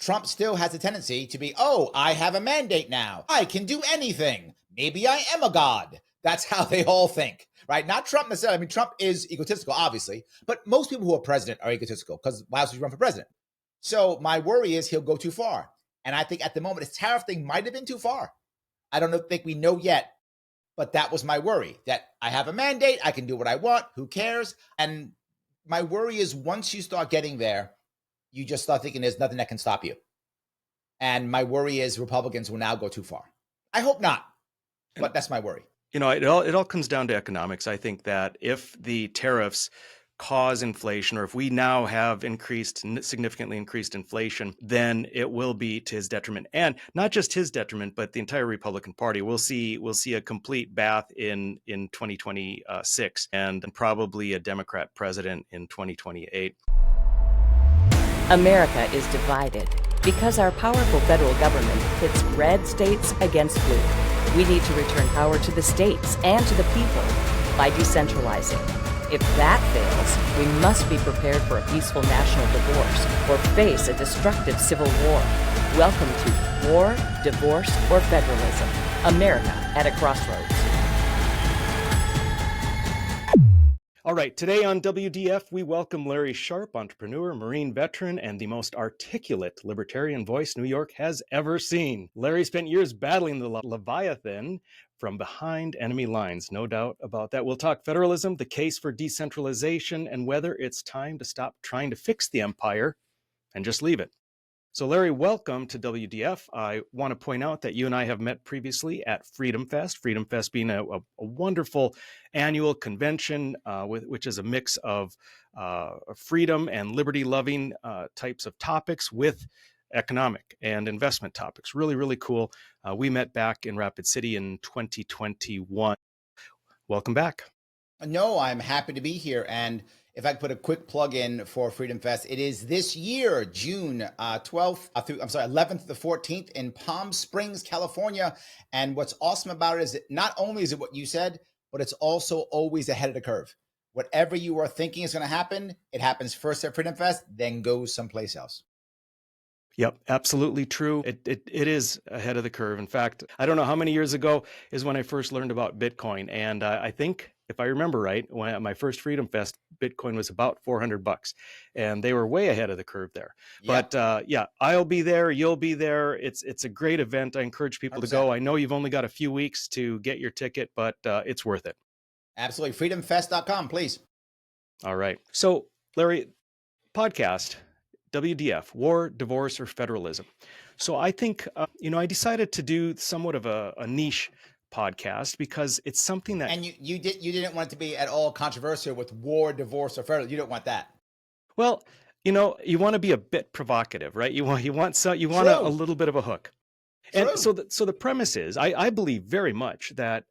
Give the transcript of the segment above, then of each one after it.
Trump still has a tendency to be, oh, I have a mandate now. I can do anything. Maybe I am a god. That's how they all think, right? Not Trump necessarily. I mean, Trump is egotistical, obviously, but most people who are president are egotistical because why else would you run for president? So my worry is he'll go too far. And I think at the moment, his tariff thing might have been too far. I don't think we know yet, but that was my worry, that I have a mandate. I can do what I want. Who cares? And my worry is once you start getting there, you just start thinking there's nothing that can stop you. And my worry is Republicans will now go too far. I hope not, but that's my worry. It all comes down to economics. I think that if the tariffs cause inflation, or if we now have significantly increased inflation, then it will be to his detriment, and not just his detriment, but the entire Republican Party. We'll see a complete bath in 2026, and probably a Democrat president in 2028. America is divided because our powerful federal government pits red states against blue. We need to return power to the states and to the people by decentralizing. If that fails, we must be prepared for a peaceful national divorce or face a destructive civil war. Welcome to War, Divorce, or Federalism. America at a crossroads. All right, today on WDF, we welcome Larry Sharpe, entrepreneur, Marine veteran, and the most articulate libertarian voice New York has ever seen. Larry spent years battling the Leviathan from behind enemy lines, no doubt about that. We'll talk federalism, the case for decentralization, and whether it's time to stop trying to fix the empire and just leave it. So Larry, welcome to WDF. I want to point out that you and I have met previously at Freedom Fest. Freedom Fest being a wonderful annual convention, which is a mix of freedom and liberty-loving types of topics with economic and investment topics. Really, really cool. We met back in Rapid City in 2021. Welcome back. No, I'm happy to be here. And if I could put a quick plug in for Freedom Fest, it is this year, June 11th to 14th in Palm Springs, California. And what's awesome about it is that not only is it what you said, but it's also always ahead of the curve. Whatever you are thinking is going to happen, it happens first at Freedom Fest, then goes someplace else. Yep, absolutely true. It is ahead of the curve. In fact, I don't know how many years ago is when I first learned about Bitcoin. And I think, if I remember right, when at my first Freedom Fest, Bitcoin was about $400, and they were way ahead of the curve there. Yeah. But I'll be there. You'll be there. It's a great event. I encourage people 100%. To go. I know you've only got a few weeks to get your ticket, but it's worth it. Absolutely. Freedomfest.com, please. All right. So, Larry, podcast, WDF, War, Divorce, or Federalism. So I think, I decided to do somewhat of a niche podcast because it's something that... And you didn't want it to be at all controversial with war, divorce, or federalism. You don't want that. Well, you want to be a bit provocative, right? You want a little bit of a hook. True. And so the premise is, I believe very much that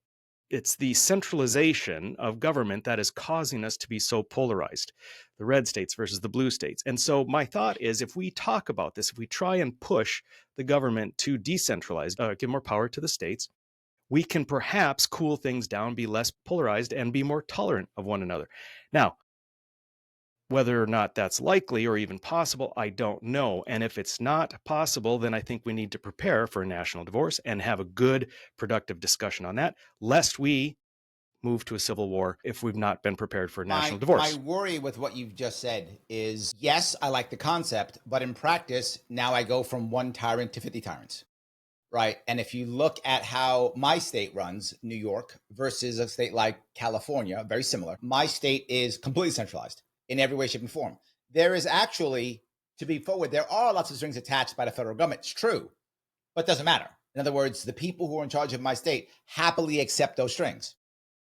it's the centralization of government that is causing us to be so polarized, the red states versus the blue states. And so my thought is, if we talk about this, if we try and push the government to decentralize, give more power to the states, we can perhaps cool things down, be less polarized, and be more tolerant of one another. Now, whether or not that's likely or even possible, I don't know. And if it's not possible, then I think we need to prepare for a national divorce and have a good, productive discussion on that, lest we move to a civil war if we've not been prepared for a national divorce. My worry with what you've just said is, yes, I like the concept, but in practice, now I go from one tyrant to 50 tyrants, right? And if you look at how my state runs, New York, versus a state like California, very similar, my state is completely centralized in every way, shape, and form. There is actually, to be forward, there are lots of strings attached by the federal government. It's true, but it doesn't matter. In other words, the people who are in charge of my state happily accept those strings.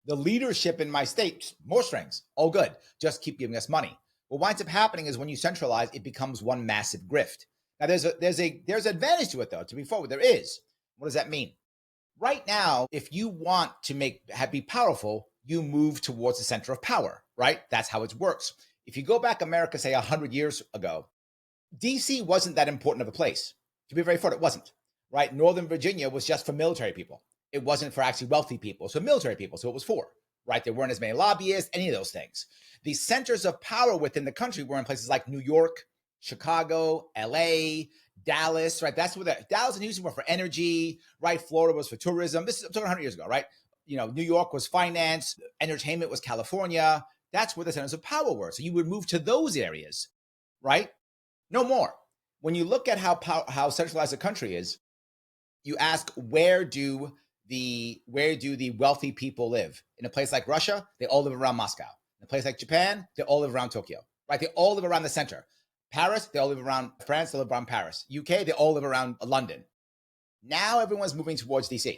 The leadership in my state, more strings, all good, just keep giving us money. What winds up happening is when you centralize, it becomes one massive grift. Now, there's an advantage to it, though, to be forward. There is. What does that mean? Right now, if you want to be powerful, you move towards the center of power, right? That's how it works. If you go back America, say 100 years ago, DC wasn't that important of a place. To be very fair, it wasn't, right? Northern Virginia was just for military people. It wasn't for actually wealthy people, so military people, so it was for, right? There weren't as many lobbyists, any of those things. The centers of power within the country were in places like New York, Chicago, LA, Dallas, right? That's what Dallas and Houston were for energy, right? Florida was for tourism. This is I'm talking 100 years ago, right? New York was finance, entertainment was California. That's where the centers of power were. So you would move to those areas, right? No more. When you look at how centralized the country is, you ask where do the wealthy people live? In a place like Russia, they all live around Moscow. In a place like Japan, they all live around Tokyo, right? They all live around the center. Paris, they all live around France, they live around Paris. UK, they all live around London. Now everyone's moving towards DC.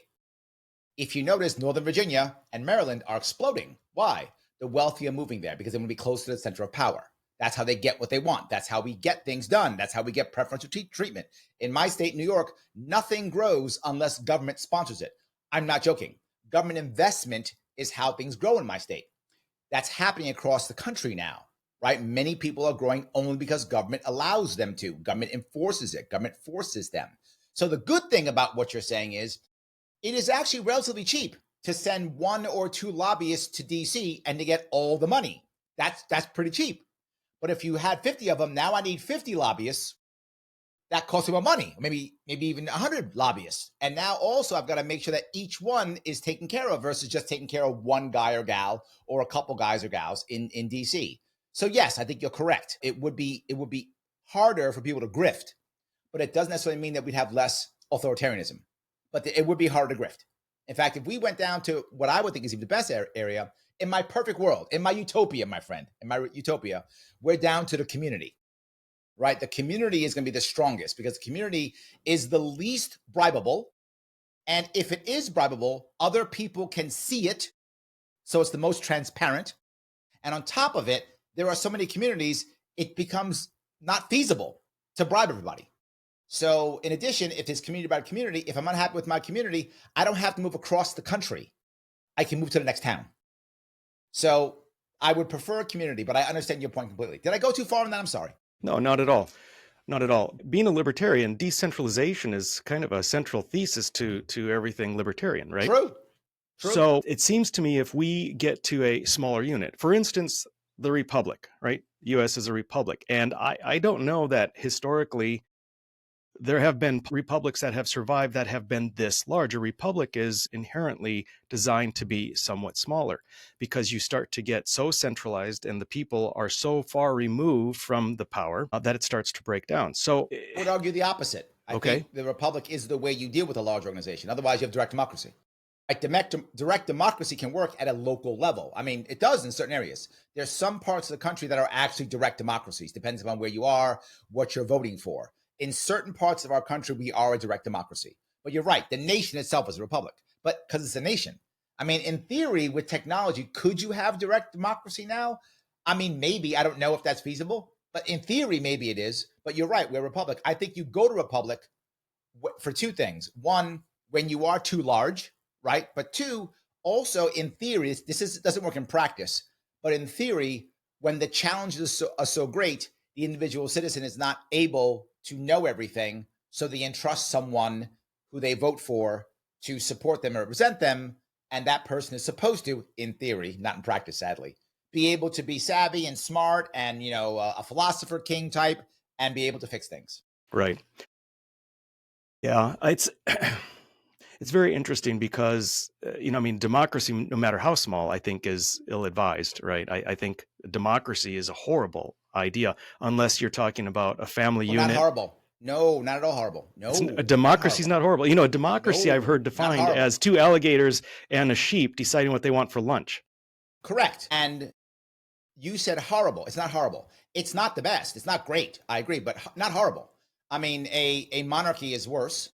If you notice, Northern Virginia and Maryland are exploding. Why? The wealthy are moving there because they want to be close to the center of power. That's how they get what they want. That's how we get things done. That's how we get preferential treatment. In my state, New York, nothing grows unless government sponsors it. I'm not joking. Government investment is how things grow in my state. That's happening across the country now, right? Many people are growing only because government allows them to. Government enforces it. Government forces them. So the good thing about what you're saying is it is actually relatively cheap to send 1 or 2 lobbyists to DC and to get all the money. That's pretty cheap. But if you had 50 of them, now I need 50 lobbyists. That costs me more money, maybe even 100 lobbyists. And now also I've got to make sure that each one is taken care of versus just taking care of one guy or gal or a couple guys or gals in DC. So yes, I think you're correct. It would be harder for people to grift, but it doesn't necessarily mean that we'd have less authoritarianism. But it would be harder to grift. In fact, if we went down to what I would think is even the best area, in my perfect world, in my utopia, my friend, in my utopia, we're down to the community, right? The community is going to be the strongest because the community is the least bribable. And if it is bribable, other people can see it. So it's the most transparent. And on top of it, there are so many communities, it becomes not feasible to bribe everybody. So in addition, if it's community by community, if I'm unhappy with my community, I don't have to move across the country. I can move to the next town. So I would prefer a community, but I understand your point completely. Did I go too far on that? I'm sorry. No, not at all. Not at all. Being a libertarian, decentralization is kind of a central thesis to everything libertarian, right? True. So it seems to me if we get to a smaller unit, for instance, the republic, right? U.S. is a republic. And I don't know that historically there have been republics that have survived that have been this large. A republic is inherently designed to be somewhat smaller because you start to get so centralized and the people are so far removed from the power that it starts to break down. So I would argue the opposite. I think the republic is the way you deal with a large organization. Otherwise, you have direct democracy. Like direct democracy can work at a local level. I mean, it does in certain areas. There's some parts of the country that are actually direct democracies, depends upon where you are, what you're voting for. In certain parts of our country, we are a direct democracy. But you're right, the nation itself is a republic, but because it's a nation. I mean, in theory, with technology, could you have direct democracy now? I mean, maybe. I don't know if that's feasible, but in theory, maybe it is. But you're right, we're a republic. I think you go to republic for 2 things. 1, when you are too large, right? But 2, also in theory, doesn't work in practice, but in theory, when the challenges are so great, the individual citizen is not able to know everything, so they entrust someone who they vote for to support them or represent them, and that person is supposed to, in theory, not in practice, sadly, be able to be savvy and smart and, a philosopher king type and be able to fix things. Right. Yeah, it's very interesting because, democracy, no matter how small, I think is ill-advised, right? I think democracy is a horrible idea unless you're talking about a family unit. Not horrible. No, not at all horrible. No. A democracy is not horrible. A democracy I've heard defined as 2 alligators and a sheep deciding what they want for lunch. Correct. And you said horrible. It's not horrible. It's not the best. It's not great. I agree, but not horrible. I mean, a monarchy is worse,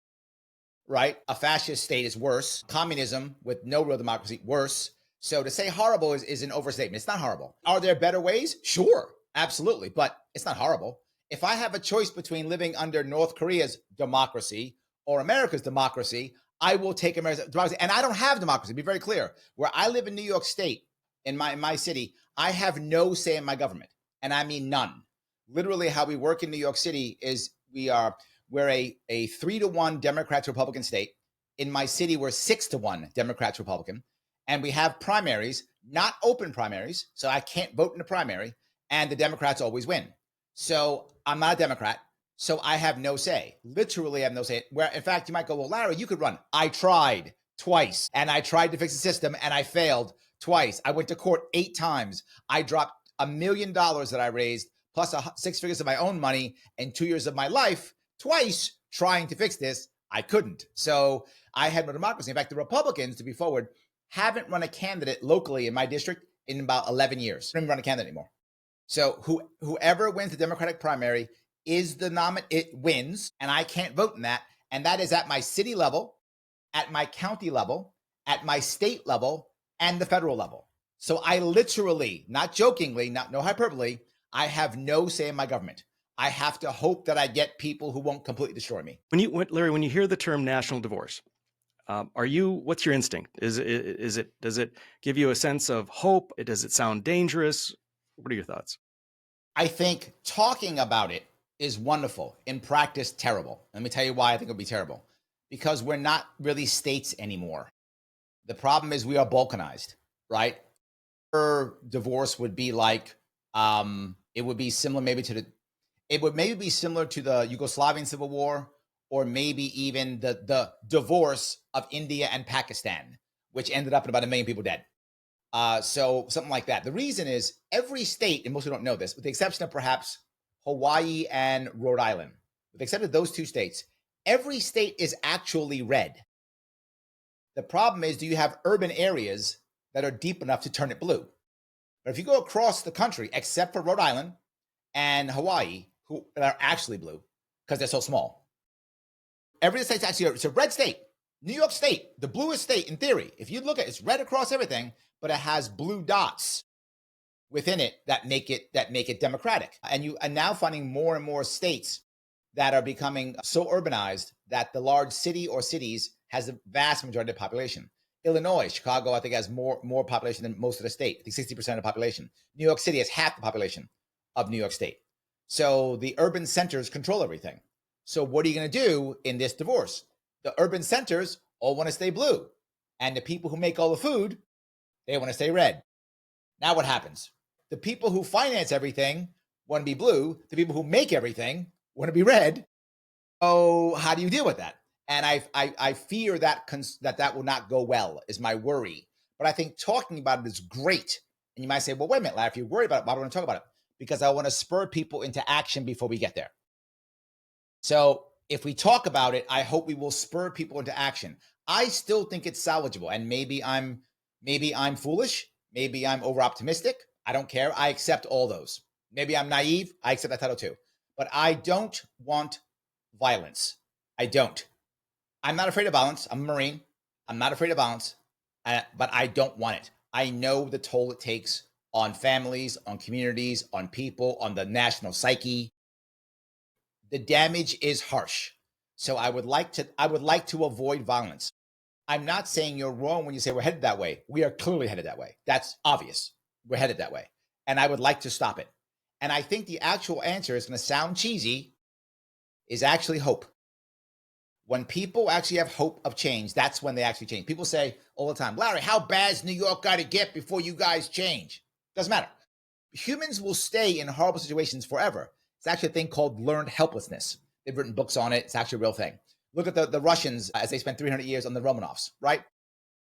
right? A fascist state is worse. Communism with no real democracy, worse. So to say horrible is an overstatement. It's not horrible. Are there better ways? Sure, absolutely. But it's not horrible. If I have a choice between living under North Korea's democracy or America's democracy, I will take America's democracy. And I don't have democracy, be very clear. Where I live in New York State, in my city, I have no say in my government. And I mean none. Literally how we work in New York City is we're a 3-to-1 Democrat to Republican state. In my city, we're 6-to-1 Democrat to Republican. And we have primaries, not open primaries. So I can't vote in a primary. And the Democrats always win. So I'm not a Democrat. So I have no say. Literally, I have no say. Where, in fact, you might go, well, Larry, you could run. I tried twice, and I tried to fix the system, and I failed twice. I went to court 8 times. I dropped $1 million that I raised, plus 6 figures of my own money, and 2 years of my life, twice trying to fix this. I couldn't. So I had no democracy. In fact, the Republicans, to be forward, haven't run a candidate locally in my district in about 11 years. They don't even run a candidate anymore. So whoever wins the Democratic primary is the it wins, and I can't vote in that. And that is at my city level, at my county level, at my state level, and the federal level. So I literally, not jokingly, no hyperbole, I have no say in my government. I have to hope that I get people who won't completely destroy me. Larry, when you hear the term national divorce, what's your instinct? Does it give you a sense of hope? Does it sound dangerous? What are your thoughts? I think talking about it is wonderful. In practice, terrible. Let me tell you why I think it'll be terrible. Because we're not really states anymore. The problem is we are balkanized, right? Divorce would be like, it would be similar maybe to the Yugoslavian Civil War, or maybe even the divorce of India and Pakistan, which ended up in about 1 million people dead. So something like that. The reason is every state, and most people don't know this, with the exception of perhaps Hawaii and Rhode Island, with the exception of those 2 states, every state is actually red. The problem is, do you have urban areas that are deep enough to turn it blue? But if you go across the country, except for Rhode Island and Hawaii, who are actually blue because they're so small, every state's actually it's a red state. New York State, the bluest state in theory. If you look at it, it's red across everything, but it has blue dots within it that make it democratic. And you are now finding more and more states that are becoming so urbanized that the large city or cities has the vast majority of the population. Illinois, Chicago, I think has more population than most of the state. I think 60% of the population. New York City has half the population of New York State. So the urban centers control everything. So what are you going to do in this divorce? The urban centers all want to stay blue. And the people who make all the food, they want to stay red. Now what happens? The people who finance everything want to be blue. The people who make everything want to be red. Oh, how do you deal with that? And I fear that will not go well, is my worry. But I think talking about it is great. And you might say, well, wait a minute, Larry, if you're worried about it, why do I want to talk about it? Because I want to spur people into action before we get there. So if we talk about it, I hope we will spur people into action. I still think it's salvageable. And maybe I'm foolish. Maybe I'm over optimistic. I don't care. I accept all those. Maybe I'm naive. I accept that title too. But I don't want violence. I don't. I'm not afraid of violence. I'm a Marine. I'm not afraid of violence, but I don't want it. I know the toll it takes on families, on communities, on people, on the national psyche. The damage is harsh. So I would like to avoid violence. I'm not saying you're wrong when you say we're headed that way. We are clearly headed that way. That's obvious. We're headed that way. And I would like to stop it. And I think the actual answer is going to sound cheesy, is actually hope. When people actually have hope of change, that's when they actually change. People say all the time, Larry, how bad's New York got to get before you guys change? Doesn't matter. Humans will stay in horrible situations forever. It's actually a thing called learned helplessness. They've written books on it. It's actually a real thing. Look at the Russians as they spent 300 years on the Romanovs, right?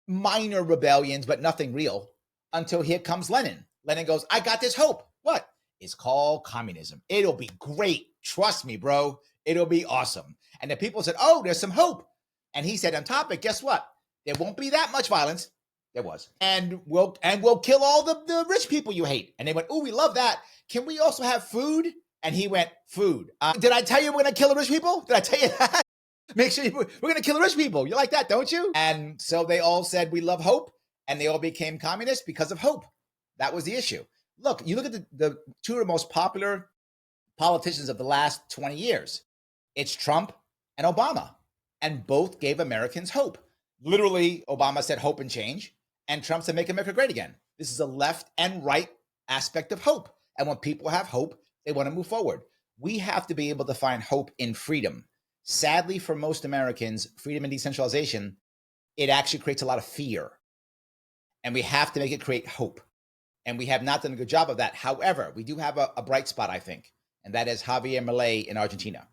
Minor rebellions, but nothing real, until here comes Lenin. Lenin goes, I got this hope. What? It's called communism. It'll be great. Trust me, bro. It'll be awesome. And the people said, oh, there's some hope. And he said, on top of it, guess what? There won't be that much violence. There was. And we'll kill all the rich people you hate. And they went, oh, we love that. Can we also have food? And he went, food. Did I tell you we're going to kill the rich people? Did I tell you that? Make sure we're going to kill the rich people. You like that, don't you? And so they all said, we love hope. And they all became communists because of hope. That was the issue. Look, you look at the two of the most popular politicians of the last 20 years. It's Trump and Obama. And both gave Americans hope. Literally, Obama said hope and change. And Trump said make America great again. This is a left and right aspect of hope. And when people have hope, they want to move forward. We have to be able to find hope in freedom. Sadly, for most Americans, freedom and decentralization, it actually creates a lot of fear. And we have to make it create hope. And we have not done a good job of that. However, we do have a bright spot, I think, and that is Javier Milei in Argentina.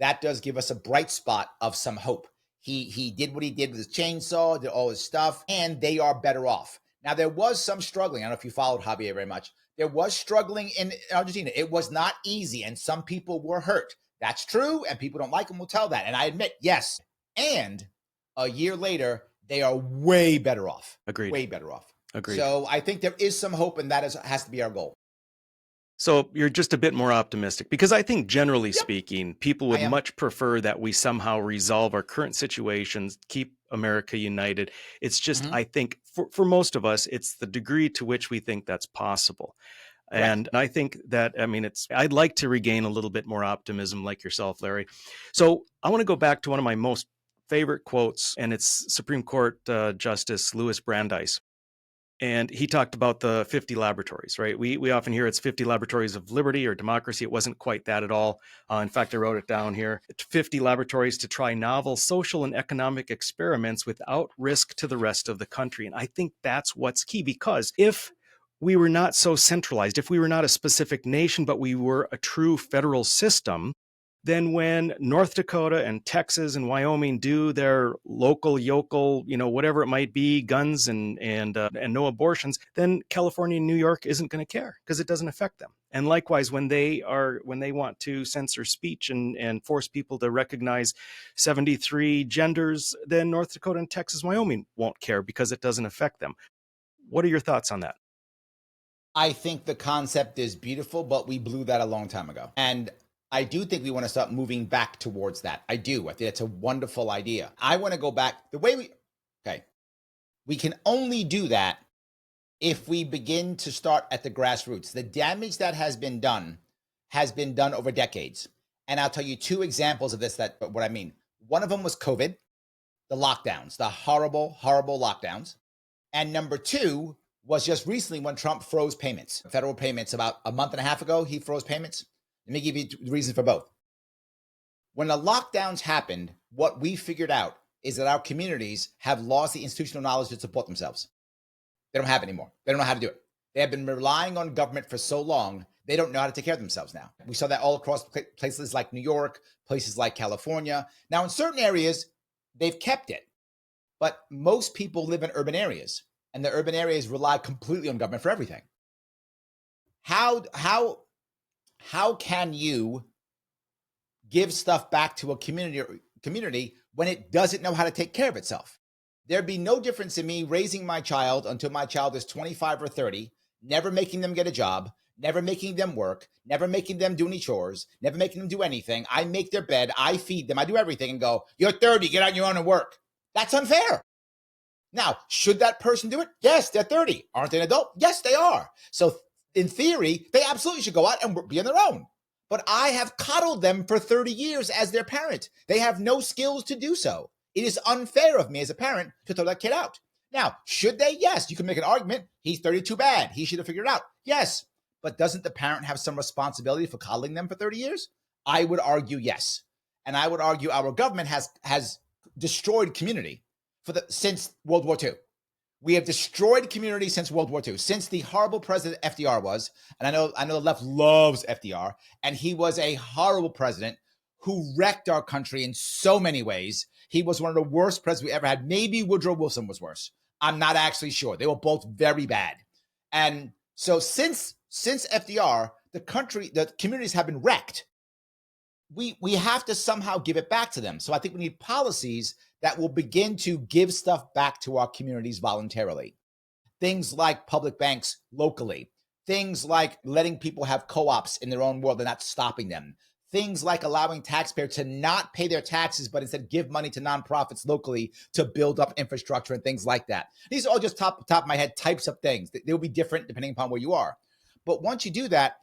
that does give us a bright spot of some hope. He did what he did with his chainsaw, did all his stuff, and they are better off. Now, there was some struggling. I don't know if you followed Javier very much. There was struggling in Argentina. It was not easy, and some people were hurt. That's true, and people don't like him will tell that. And I admit, yes. And a year later, they are way better off. Agreed. Way better off. Agreed. So I think there is some hope, and that has to be our goal. So you're just a bit more optimistic, because I think generally speaking, people would much prefer that we somehow resolve our current situations, keep America united. It's just, I think for most of us, it's the degree to which we think that's possible. Correct. And I think that, I'd like to regain a little bit more optimism like yourself, Larry. So I want to go back to one of my most favorite quotes, and it's Supreme Court Justice Louis Brandeis. And he talked about the 50 laboratories, right? We often hear it's 50 laboratories of liberty or democracy. It wasn't quite that at all. In fact, I wrote it down here. 50 laboratories to try novel social and economic experiments without risk to the rest of the country. And I think that's what's key, because if we were not so centralized, if we were not a specific nation, but we were a true federal system, then when North Dakota and Texas and Wyoming do their local, yokel, whatever it might be, guns and no abortions, then California and New York isn't going to care because it doesn't affect them. And likewise, when they want to censor speech and force people to recognize 73 genders, then North Dakota and Texas, Wyoming won't care because it doesn't affect them. What are your thoughts on that? I think the concept is beautiful, but we blew that a long time ago. And I do think we want to start moving back towards that. I do. I think it's a wonderful idea. I want to go back the way we can only do that if we begin to start at the grassroots. The damage that has been done over decades. And I'll tell you two examples of this, what I mean. One of them was COVID, the lockdowns, the horrible, horrible lockdowns. And number two was just recently when Trump froze payments, federal payments. About a month and a half ago, he froze payments. Let me give you the reason for both. When the lockdowns happened, what we figured out is that our communities have lost the institutional knowledge to support themselves. They don't have it anymore. They don't know how to do it. They have been relying on government for so long, they don't know how to take care of themselves now. We saw that all across places like New York, places like California. Now, in certain areas, they've kept it. But most people live in urban areas, and the urban areas rely completely on government for everything. How can you give stuff back to a community when it doesn't know how to take care of itself? There'd be no difference in me raising my child until my child is 25 or 30, never making them get a job, never making them work, never making them do any chores, never making them do anything. I make their bed, I feed them, I do everything and go, you're 30, get on your own and work. That's unfair. Now, should that person do it? Yes, they're 30. Aren't they an adult? Yes, they are. So in theory, they absolutely should go out and be on their own. But I have coddled them for 30 years as their parent. They have no skills to do so. It is unfair of me as a parent to throw that kid out. Now, should they? Yes. You can make an argument. He's 32 bad. He should have figured it out. Yes. But doesn't the parent have some responsibility for coddling them for 30 years? I would argue yes. And I would argue our government has destroyed community since World War II. We have destroyed community since World War II, since the horrible president FDR was. And I know the left loves FDR, and he was a horrible president who wrecked our country in so many ways. He was one of the worst presidents we ever had. Maybe Woodrow Wilson was worse. I'm not actually sure. They were both very bad. And so since FDR, the communities have been wrecked. We have to somehow give it back to them. So I think we need policies that will begin to give stuff back to our communities voluntarily. Things like public banks locally. Things like letting people have co-ops in their own world and not stopping them. Things like allowing taxpayers to not pay their taxes, but instead give money to nonprofits locally to build up infrastructure and things like that. These are all just top of my head types of things. They will be different depending upon where you are. But once you do that,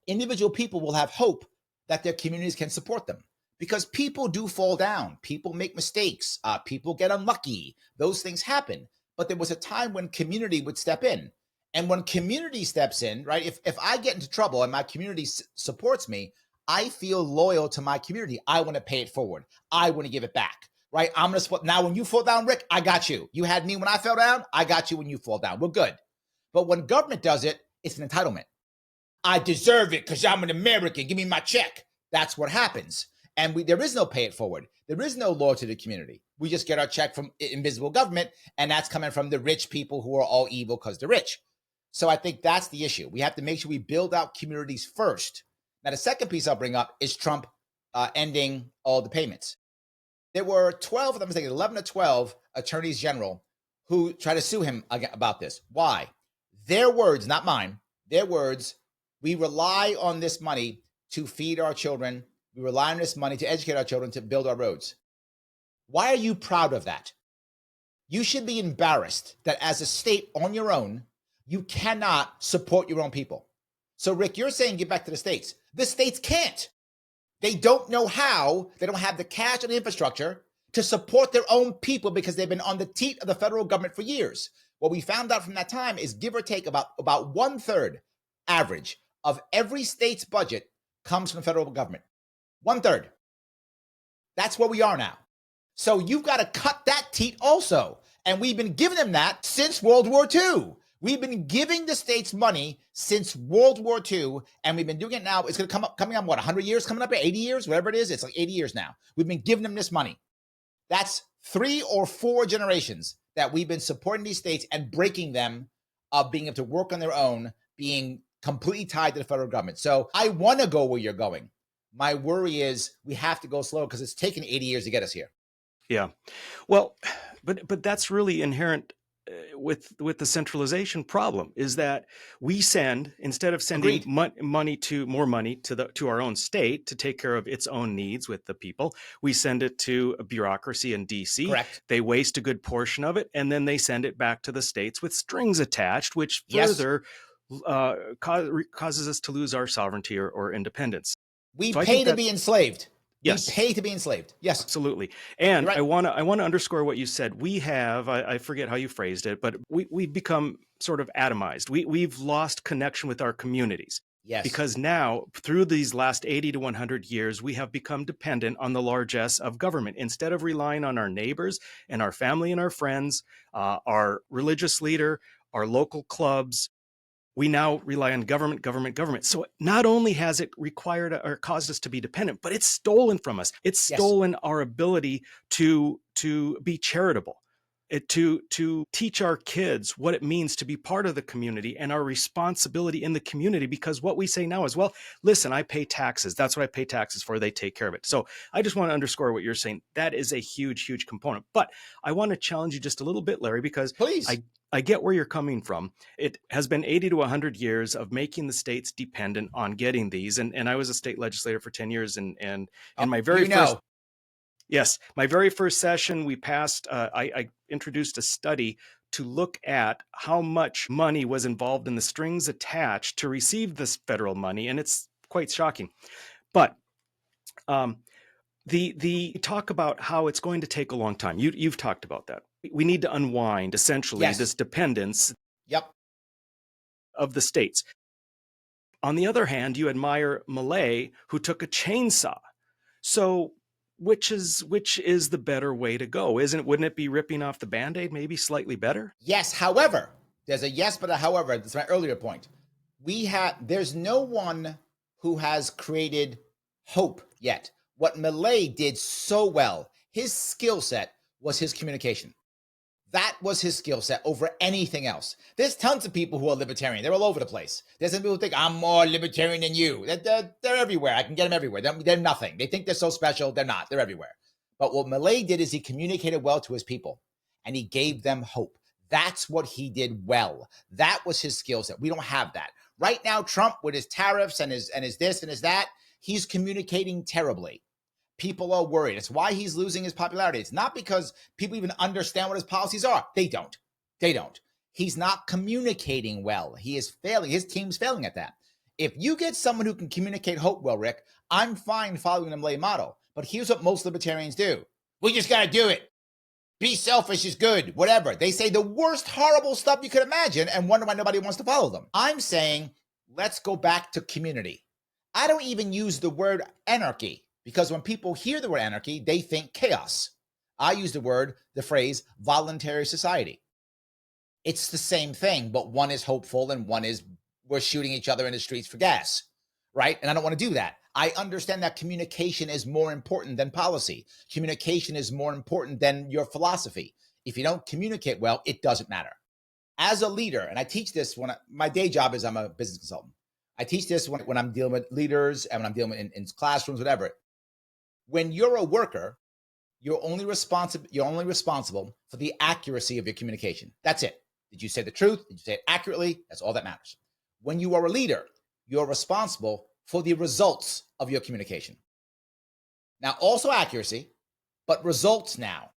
individual people will have hope that their communities can support them. Because people do fall down. People make mistakes. People get unlucky. Those things happen. But there was a time when community would step in. And when community steps in, right, if I get into trouble and my community supports me, I feel loyal to my community. I want to pay it forward. I want to give it back, right? I'm going to support. Now, when you fall down, Rick, I got you. You had me when I fell down. I got you when you fall down. We're good. But when government does it, it's an entitlement. I deserve it because I'm an American. Give me my check. That's what happens. And there is no pay it forward. There is no law to the community. We just get our check from invisible government, and that's coming from the rich people who are all evil because they're rich. So I think that's the issue. We have to make sure we build out communities first. Now, the second piece I'll bring up is Trump ending all the payments. There were 12, if I'm mistaken, 11 or 12 attorneys general who tried to sue him about this. Why? Their words, not mine, their words, we rely on this money to feed our children. We rely on this money to educate our children, to build our roads. Why are you proud of that? You should be embarrassed that as a state on your own, you cannot support your own people. So, Rick, you're saying give back to the states. The states can't. They don't know how. They don't have the cash or the infrastructure to support their own people because they've been on the teat of the federal government for years. What we found out from that time is give or take about 1/3 average of every state's budget comes from the federal government. 1/3. That's where we are now. So you've got to cut that teat also. And we've been giving them that since World War II. We've been giving the states money since World War II, and we've been doing it now. It's going to coming up, what, 100 years, coming up at 80 years, whatever it is. It's like 80 years now. We've been giving them this money. That's 3 or 4 generations that we've been supporting these states and breaking them of being able to work on their own, being completely tied to the federal government. So I want to go where you're going. My worry is we have to go slow because it's taken 80 years to get us here. Yeah. Well, but that's really inherent with the centralization problem, is that we send, instead of sending more money to our own state to take care of its own needs with the people, we send it to a bureaucracy in DC. Correct. They waste a good portion of it, and then they send it back to the states with strings attached, which further causes us to lose our sovereignty or independence. We pay to be enslaved. Yes. We pay to be enslaved. Yes. Absolutely. And right. I want to underscore what you said. We have, I forget how you phrased it, but we've become sort of atomized. We've lost connection with our communities. Yes. Because now, through these last 80 to 100 years, we have become dependent on the largesse of government. Instead of relying on our neighbors and our family and our friends, our religious leader, our local clubs, we now rely on government. So not only has it required or caused us to be dependent, but it's stolen from us. It's stolen our ability to be charitable, to teach our kids what it means to be part of the community and our responsibility in the community. Because what we say now is, well, listen, I pay taxes. That's what I pay taxes for. They take care of it. So I just want to underscore what you're saying. That is a huge, huge component. But I want to challenge you just a little bit, Larry, because please. I get where you're coming from. It has been 80 to 100 years of making the states dependent on getting these. And I was a state legislator for 10 years. And in my very my very first session, we passed, I introduced a study to look at how much money was involved in the strings attached to receive this federal money. And it's quite shocking. But the talk about how it's going to take a long time. You've talked about that. We need to unwind, essentially, this dependence of the states. On the other hand, you admire Milei, who took a chainsaw. So which is the better way to go? Wouldn't it be ripping off the Band-Aid maybe slightly better? Yes. However, there's a yes, but a however. That's my earlier point. There's no one who has created hope yet. What Milei did so well, his skill set was his communication. That was his skill set over anything else. There's tons of people who are libertarian. They're all over the place. There's some people who think, I'm more libertarian than you. They're everywhere. I can get them everywhere. They're nothing. They think they're so special. They're not. They're everywhere. But what Milei did is he communicated well to his people, and he gave them hope. That's what he did well. That was his skill set. We don't have that. Right now, Trump, with his tariffs and his this and his that, he's communicating terribly. People are worried. It's why he's losing his popularity. It's not because people even understand what his policies are. They don't. He's not communicating well. He is failing. His team's failing at that. If you get someone who can communicate hope well, Rick, I'm fine following the Milei model. But here's what most libertarians do. We just got to do it. Be selfish is good. Whatever. They say the worst horrible stuff you could imagine and wonder why nobody wants to follow them. I'm saying, let's go back to community. I don't even use the word anarchy. Because when people hear the word anarchy, they think chaos. I use the phrase voluntary society. It's the same thing, but one is hopeful and one is we're shooting each other in the streets for gas, right? And I don't want to do that. I understand that communication is more important than policy. Communication is more important than your philosophy. If you don't communicate well, it doesn't matter. As a leader, and I teach this my day job is I'm a business consultant. I teach this when I'm dealing with leaders and when I'm dealing with in classrooms, whatever. When you're a worker, you're only responsible for the accuracy of your communication. That's it. Did you say the truth? Did you say it accurately? That's all that matters. When you are a leader, you're responsible for the results of your communication. Now, also accuracy, but results now.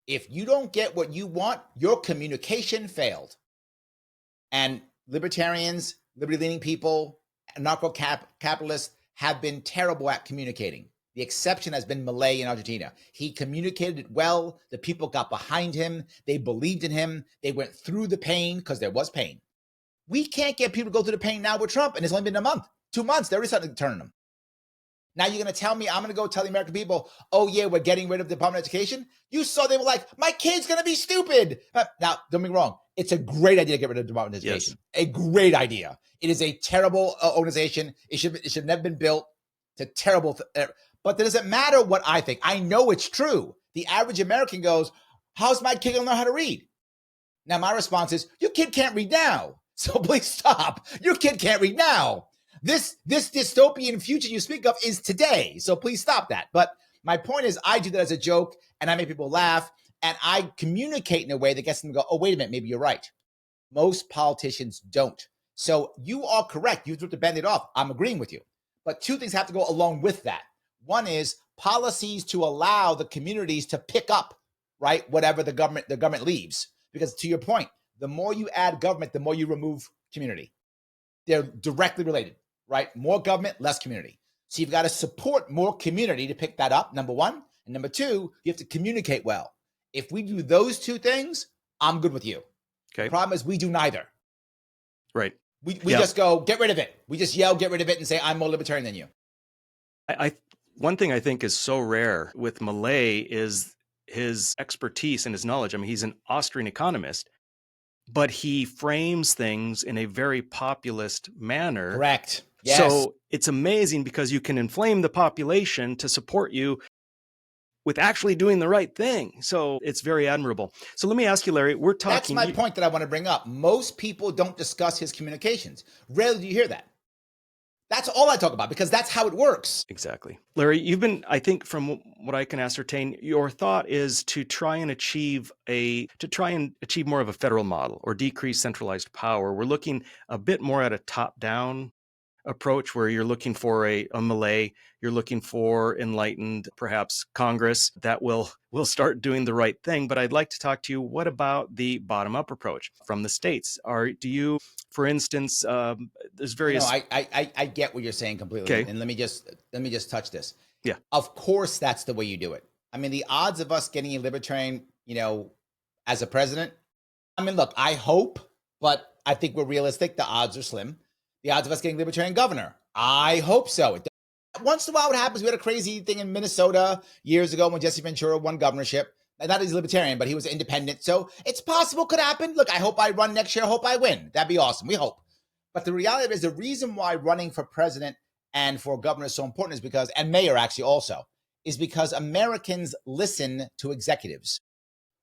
If you don't get what you want, your communication failed. And libertarians, liberty-leaning people, anarcho-capitalists have been terrible at communicating. The exception has been Milei in Argentina. He communicated it well. The people got behind him. They believed in him. They went through the pain because there was pain. We can't get people to go through the pain now with Trump, and it's only been a month, 2 months. There is something turning them. Now you're going to tell me I'm going to go tell the American people, oh, yeah, we're getting rid of the Department of Education? You saw they were like, my kid's going to be stupid. Now, don't get me wrong. It's a great idea to get rid of the Department of Education. Yes. A great idea. It is a terrible organization. It should have never been built. It's a terrible but it doesn't matter what I think. I know it's true. The average American goes, how's my kid going to know how to read? Now, my response is, your kid can't read now. So please stop. Your kid can't read now. This dystopian future you speak of is today. So please stop that. But my point is, I do that as a joke, and I make people laugh, and I communicate in a way that gets them to go, oh, wait a minute, maybe you're right. Most politicians don't. So you are correct. You have to bend it off. I'm agreeing with you. But two things have to go along with that. One is policies to allow the communities to pick up, right, whatever the government leaves. Because to your point, the more you add government, the more you remove community. They're directly related, right? More government, less community. So you've got to support more community to pick that up, number one. And number two, you have to communicate well. If we do those two things, I'm good with you. Okay. The problem is we do neither. Right. We just go, get rid of it. We just yell, get rid of it, and say, I'm more libertarian than you. One thing I think is so rare with Milei is his expertise and his knowledge. I mean, he's an Austrian economist, but he frames things in a very populist manner. Correct. Yes. So it's amazing because you can inflame the population to support you with actually doing the right thing. So it's very admirable. So let me ask you, Larry, we're talking— That's my point that I want to bring up. Most people don't discuss his communications. Rarely do you hear that. That's all I talk about because that's how it works. Exactly. Larry, you've been, I think from what I can ascertain, your thought is to try and achieve more of a federal model or decrease centralized power. We're looking a bit more at a top-down approach where you're looking for a Milei, you're looking for enlightened, perhaps Congress that will start doing the right thing. But I'd like to talk to you, what about the bottom-up approach from the states? Do you, for instance, there's various— No, I get what you're saying completely. Okay. And let me just touch this. Yeah. Of course, that's the way you do it. I mean, the odds of us getting a libertarian, as a president, I mean, look, I hope, but I think we're realistic. The odds are slim. The odds of us getting libertarian governor, I hope so. Once in a while, what happens, we had a crazy thing in Minnesota years ago when Jesse Ventura won governorship. Not he's a libertarian, but he was independent. So it's possible, could happen. Look, I hope I run next year. I hope I win. That'd be awesome. We hope. But the reality is the reason why running for president and for governor is so important is because, and mayor actually also, is because Americans listen to executives.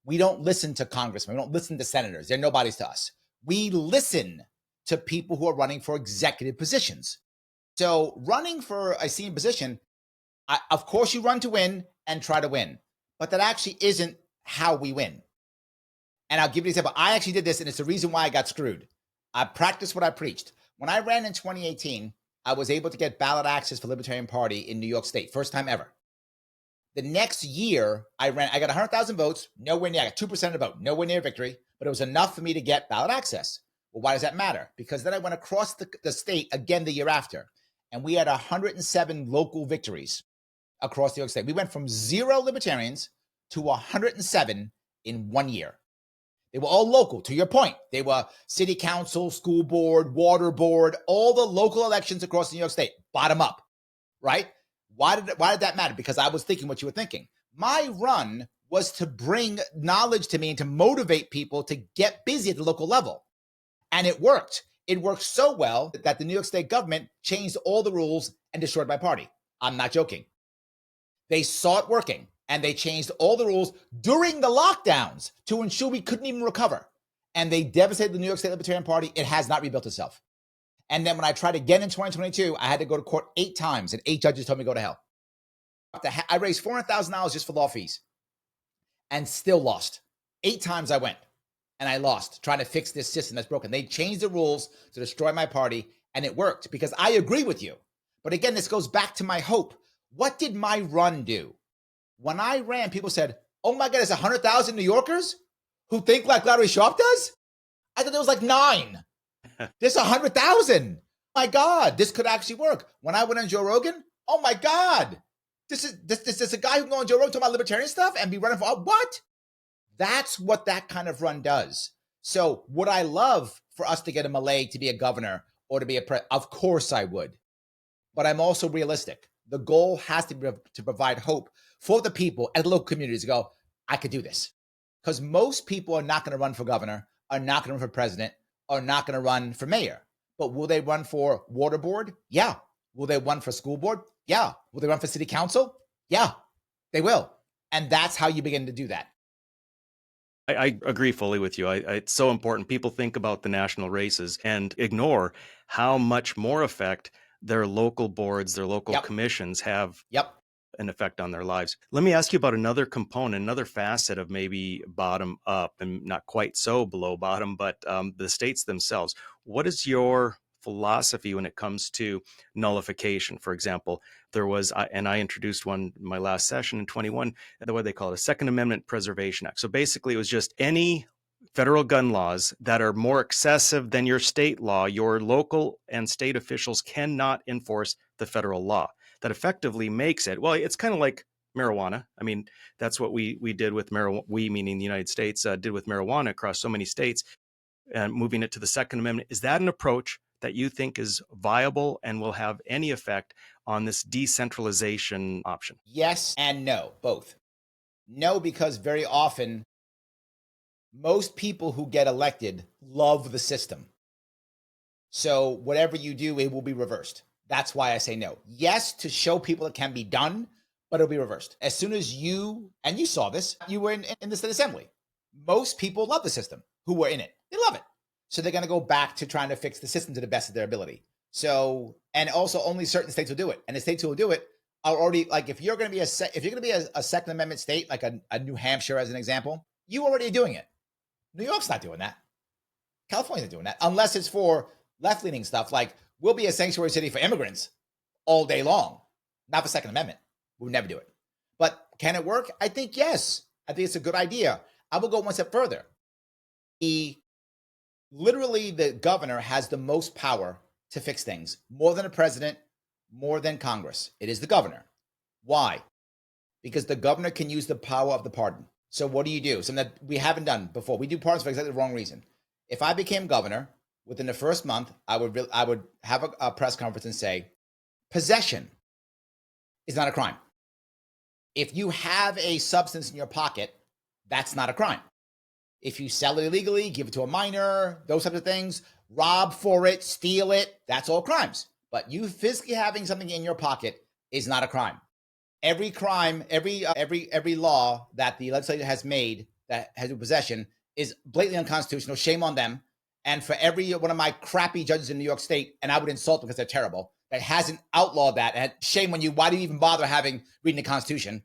We don't listen to congressmen. We don't listen to senators. They're nobodies to us. We listen to people who are running for executive positions. So running for a senior position, of course you run to win and try to win, but that actually isn't how we win. And I'll give you an example. I actually did this, and it's the reason why I got screwed. I practiced what I preached. When I ran in 2018, I was able to get ballot access for Libertarian Party in New York State, first time ever. The next year, I got 100,000 votes, nowhere near, I got 2% of the vote, nowhere near victory, but it was enough for me to get ballot access. Well, why does that matter? Because then I went across the state again the year after, and we had 107 local victories across New York State. We went from 0 libertarians to 107 in 1 year. They were all local, to your point. They were city council, school board, water board, all the local elections across New York State, bottom up, right? Why did that matter? Because I was thinking what you were thinking. My run was to bring knowledge to me and to motivate people to get busy at the local level. And it worked. It worked so well that the New York State government changed all the rules and destroyed my party. I'm not joking. They saw it working, and they changed all the rules during the lockdowns to ensure we couldn't even recover. And they devastated the New York State Libertarian Party. It has not rebuilt itself. And then when I tried again in 2022, I had to go to court 8 times, and 8 judges told me to go to hell. I raised $400,000 just for law fees and still lost. 8 times I went, and I lost trying to fix this system that's broken. They changed the rules to destroy my party, and it worked because I agree with you. But again, this goes back to my hope. What did my run do? When I ran, people said, oh my God, there's 100,000 New Yorkers who think like Larry Sharpe does? I thought there was like 9. There's 100,000. My God, this could actually work. When I went on Joe Rogan, oh my God, this is a guy who can go on Joe Rogan talking about libertarian stuff and be running for what? That's what that kind of run does. So would I love for us to get a Malay to be a governor or to be a president? Of course I would. But I'm also realistic. The goal has to be to provide hope for the people and the local communities to go, I could do this. Because most people are not going to run for governor, are not going to run for president, are not going to run for mayor. But will they run for water board? Yeah. Will they run for school board? Yeah. Will they run for city council? Yeah, they will. And that's how you begin to do that. I agree fully with you. It's so important. People think about the national races and ignore how much more effect their local boards, their local commissions have an effect on their lives. Let me ask you about another component, another facet of maybe bottom up and not quite so below bottom, but the states themselves. What is your philosophy when it comes to nullification? For example, there was, and I introduced one in my last session in 21, the way they call it, a Second Amendment Preservation Act. So basically it was just any federal gun laws that are more excessive than your state law, your local and state officials cannot enforce the federal law. That effectively makes it, well, it's kind of like marijuana. I mean, that's what we did with marijuana, we meaning the United States, did with marijuana across so many states, and moving it to the Second Amendment. Is that an approach that you think is viable and will have any effect on this decentralization option? Yes and no, both. No, because very often, most people who get elected love the system. So whatever you do, it will be reversed. That's why I say no. Yes, to show people it can be done, but it'll be reversed. As soon as you, and you saw this, you were in the state assembly. Most people love the system who were in it. They love it. So they're going to go back to trying to fix the system to the best of their ability. So, and also only certain states will do it. And the states who will do it are already, like, if you're going to be a Second Amendment state, like a New Hampshire as an example, you already are doing it. New York's not doing that. California's not doing that, unless it's for left-leaning stuff, like we'll be a sanctuary city for immigrants all day long. Not for Second Amendment. We'll never do it. But can it work? I think yes. I think it's a good idea. I will go one step further. Literally, the governor has the most power to fix things, more than a president, more than Congress. It is the governor. Why? Because the governor can use the power of the pardon. So what do you do? Something that we haven't done before. We do pardons for exactly the wrong reason. If I became governor, within the first month, I would have a press conference and say, possession is not a crime. If you have a substance in your pocket, that's not a crime. If you sell it illegally, give it to a minor, those types of things, rob for it, steal it, that's all crimes. But you physically having something in your pocket is not a crime. Every crime, every law that the legislature has made that has possession is blatantly unconstitutional. Shame on them. And for every one of my crappy judges in New York State, and I would insult them because they're terrible, that hasn't outlawed that, and shame on you. Why do you even bother reading the Constitution?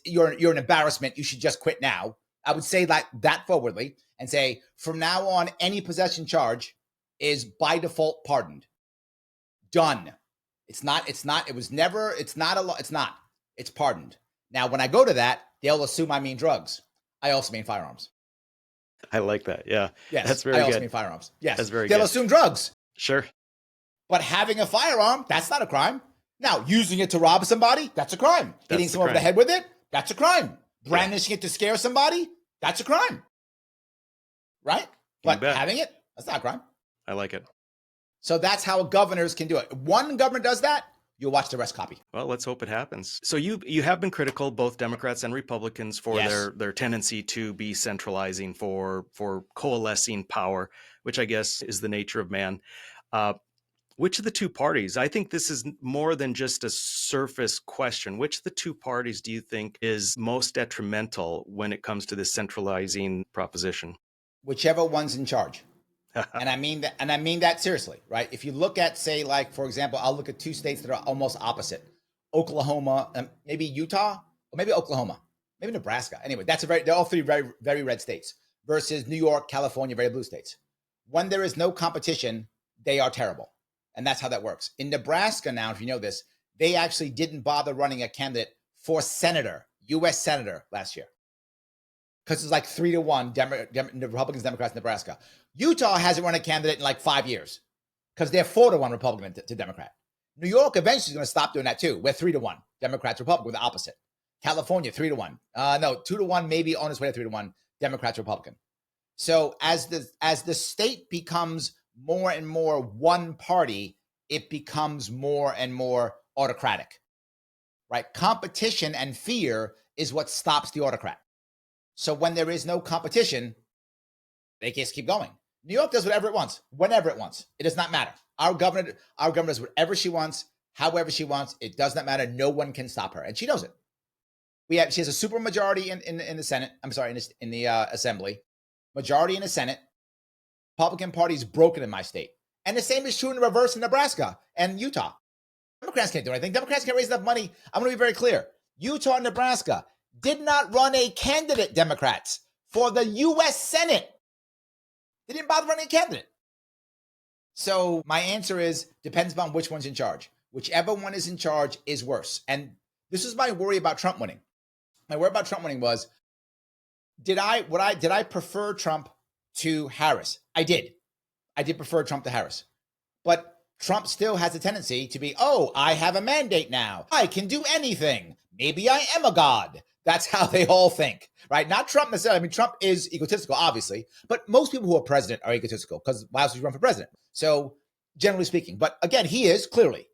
You're an embarrassment. You should just quit now. I would say that forwardly and say, from now on, any possession charge is by default pardoned. Done. It's not, it's pardoned. Now, when I go to that, they'll assume I mean drugs. I also mean firearms. I like that. Yeah. Yes. That's very good. I also mean firearms. Yes. That's very good. They'll assume drugs. Sure. But having a firearm, that's not a crime. Now, using it to rob somebody, that's a crime. Hitting someone over the head with it, that's a crime. Brandishing it to scare somebody, that's a crime. Right? But having it, that's not a crime. I like it. So that's how governors can do it. One governor does that, you'll watch the rest copy. Well, let's hope it happens. So you have been critical, both Democrats and Republicans, for their tendency to be centralizing, for coalescing power, which I guess is the nature of man. Which of the two parties? I think this is more than just a surface question. Which of the two parties do you think is most detrimental when it comes to this centralizing proposition? Whichever one's in charge. And I mean that seriously, right? If you look at, say, like, for example, I'll look at two states that are almost opposite. Oklahoma, maybe Utah, or maybe Oklahoma, maybe Nebraska. Anyway, they're all three very, very red states versus New York, California, very blue states. When there is no competition, they are terrible. And that's how that works. In Nebraska now, if you know this, they actually didn't bother running a candidate for senator, U.S. senator last year. Because it's like 3-1 Republicans, Democrats, Nebraska. Utah hasn't run a candidate in like 5 years because they're 4-1 Republican to Democrat. New York eventually is going to stop doing that too. We're 3-1 Democrats, Republican, with the opposite. California, 3-1. No, 2-1, maybe on its way to 3-1 Democrats, Republican. So as the state becomes more and more one party, it becomes more and more autocratic, right? Competition and fear is what stops the autocrat. So when there is no competition, they just keep going. New York does whatever it wants, whenever it wants. It does not matter. Our governor does whatever she wants, however she wants. It does not matter. No one can stop her, and she knows it. She has a super majority in the Senate. I'm sorry, in the Assembly, majority in the Senate. Republican Party's broken in my state, and the same is true in the reverse in Nebraska and Utah. Democrats can't do anything. Democrats can't raise enough money. I'm going to be very clear. Utah and Nebraska did not run a candidate, Democrats, for the U.S. Senate. They didn't bother running a candidate. So my answer is, depends upon which one's in charge. Whichever one is in charge is worse. And this is my worry about Trump winning. My worry about Trump winning was, did I prefer Trump to Harris? I did. I did prefer Trump to Harris. But Trump still has a tendency to be, oh, I have a mandate now. I can do anything. Maybe I am a god. That's how they all think, right? Not Trump necessarily. I mean, Trump is egotistical, obviously, but most people who are president are egotistical because why else would you run for president? So generally speaking, but again, he is clearly.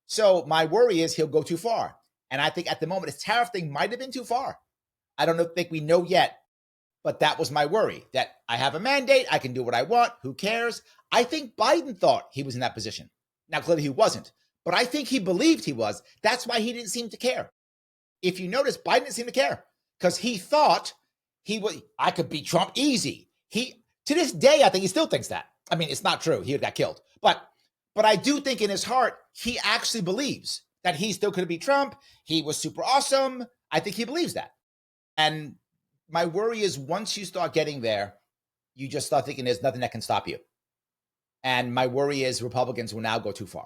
So my worry is he'll go too far. And I think at the moment, his tariff thing might have been too far. I don't think we know yet, but that was my worry, that I have a mandate. I can do what I want. Who cares? I think Biden thought he was in that position. Now, clearly he wasn't, but I think he believed he was. That's why he didn't seem to care. If you notice, Biden didn't seem to care because he thought I could beat Trump easy. To this day, I think he still thinks that. I mean, it's not true. He got killed. But I do think in his heart, he actually believes that he still could beat Trump. He was super awesome. I think he believes that. And my worry is once you start getting there, you just start thinking there's nothing that can stop you. And my worry is Republicans will now go too far.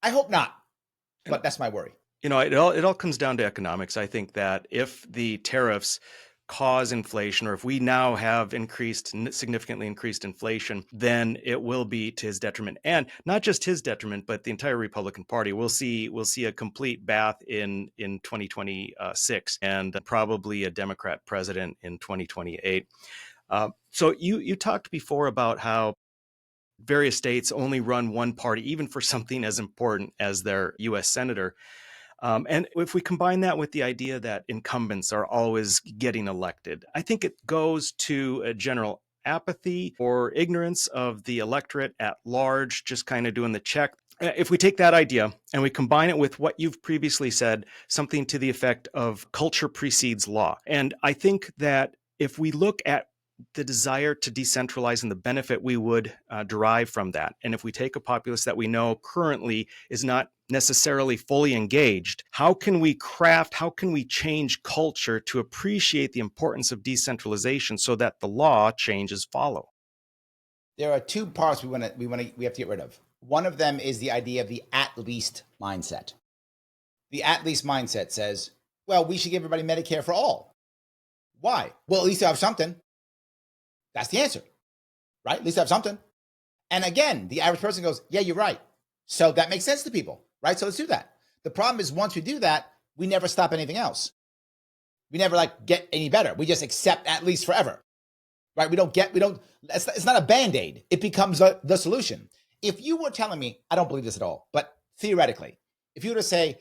I hope not, but that's my worry. You know, it all comes down to economics. I think that if the tariffs cause inflation, or if we now have significantly increased inflation, then it will be to his detriment, and not just his detriment, but the entire Republican Party. We'll see a complete bath in 2026, and probably a Democrat president in 2028. So you talked before about how various states only run one party, even for something as important as their U.S. senator. And if we combine that with the idea that incumbents are always getting elected, I think it goes to a general apathy or ignorance of the electorate at large, just kind of doing the check. If we take that idea and we combine it with what you've previously said, something to the effect of culture precedes law. And I think that if we look at the desire to decentralize and the benefit we would derive from that, and if we take a populace that we know currently is not necessarily fully engaged, how can we change culture to appreciate the importance of decentralization so that the law changes follow? There are two parts we have to get rid of. One of them is the idea of the at least mindset. The at least mindset says, well, we should give everybody Medicare for all. Why? Well, at least they have something. That's the answer, right? At least they have something. And again, the average person goes, yeah, you're right. So that makes sense to people, right? So let's do that. The problem is once we do that, we never stop anything else. We never get any better. We just accept at least forever, right? It's not a Band-Aid. It becomes the solution. If you were telling me, I don't believe this at all, but theoretically, if you were to say,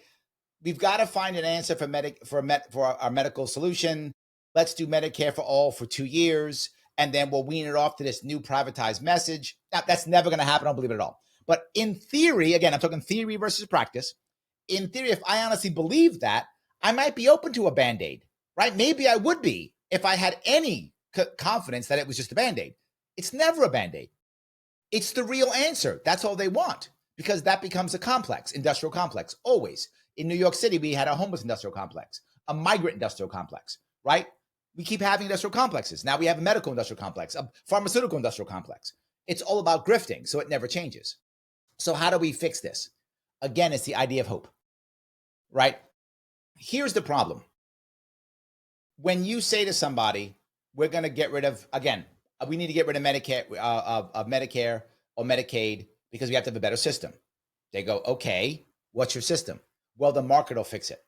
we've got to find an answer for our medical solution, let's do Medicare for all for 2 years, and then we'll wean it off to this new privatized message. Now, that's never going to happen. I don't believe it at all. But in theory, again, I'm talking theory versus practice. In theory, if I honestly believe that, I might be open to a Band-Aid, right? Maybe I would be if I had any confidence that it was just a Band-Aid. It's never a Band-Aid. It's the real answer. That's all they want, because that becomes a complex, industrial complex, always. In New York City, we had a homeless industrial complex, a migrant industrial complex, right? We keep having industrial complexes. Now we have a medical industrial complex, a pharmaceutical industrial complex. It's all about grifting, so it never changes. So how do we fix this? Again, it's the idea of hope, right? Here's the problem. When you say to somebody, we're going to get rid of, again, we need to get rid of Medicare or Medicaid because we have to have a better system. They go, okay, what's your system? Well, the market will fix it.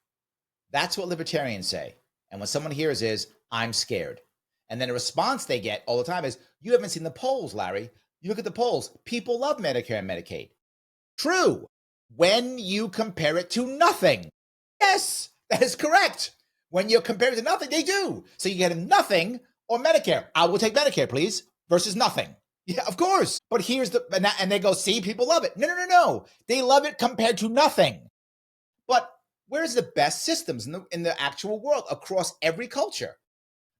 That's what libertarians say. And when someone hears is, I'm scared. And then a response they get all the time is, you haven't seen the polls, Larry. You look at the polls. People love Medicare and Medicaid. True. When you compare it to nothing. Yes, that is correct. When you compare it to nothing, they do. So you get nothing or Medicare. I will take Medicare, please, versus nothing. Yeah, of course. But here's and they go, see, people love it. No. They love it compared to nothing. But where's the best systems in the actual world across every culture?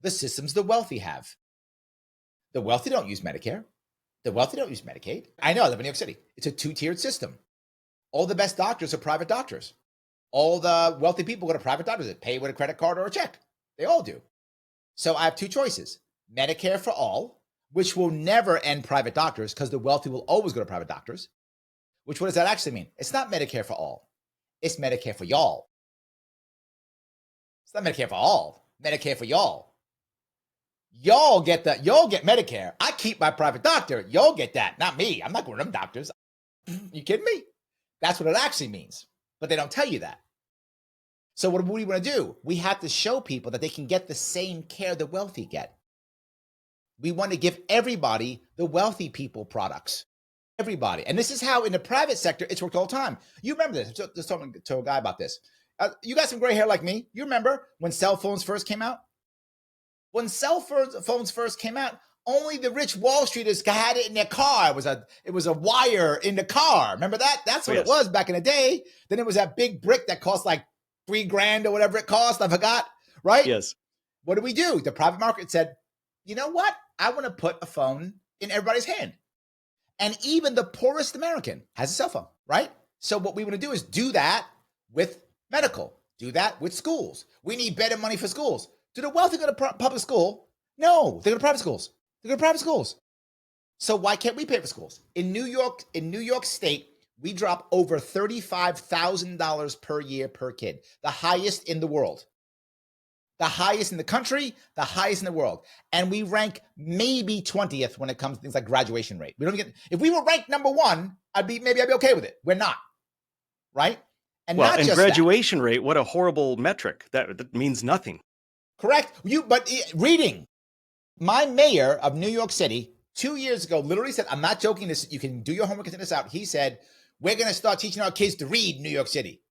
The systems the wealthy have. The wealthy don't use Medicare. The wealthy don't use Medicaid. I know, I live in New York City. It's a two-tiered system. All the best doctors are private doctors. All the wealthy people go to private doctors that pay with a credit card or a check. They all do. So I have two choices. Medicare for all, which will never end private doctors because the wealthy will always go to private doctors. What does that actually mean? It's not Medicare for all. It's Medicare for y'all. It's not Medicare for all. Medicare for y'all. Y'all get Medicare. I keep my private doctor. Y'all get that. Not me. I'm not going to them doctors. You kidding me? That's what it actually means. But they don't tell you that. So what do we want to do? We have to show people that they can get the same care the wealthy get. We want to give everybody the wealthy people products. Everybody. And this is how in the private sector, it's worked all the time. You remember this. I was just talking to a guy about this. You got some gray hair like me. You remember when cell phones first came out? When cell phones first came out, only the rich Wall Streeters had it in their car. It was a wire in the car. Remember that? That's what it was back in the day. Then it was that big brick that cost like $3,000 or whatever it cost. I forgot. Right? Yes. What do we do? The private market said, you know what? I want to put a phone in everybody's hand. And even the poorest American has a cell phone, right? So what we want to do is do that with medical. Do that with schools. We need better money for schools. Do the wealthy go to public school? No, they go to private schools. They go to private schools. So why can't we pay for schools? In New York State, we drop over $35,000 per year per kid, the highest in the world. The highest in the country, the highest in the world. And we rank maybe 20th when it comes to things like graduation rate. If we were ranked number one, I'd be okay with it. We're not. Right? And graduation rate, what a horrible metric. That means nothing. Correct. But reading. My mayor of New York City 2 years ago literally said, I'm not joking this, you can do your homework and send this out. He said, we're going to start teaching our kids to read in New York City.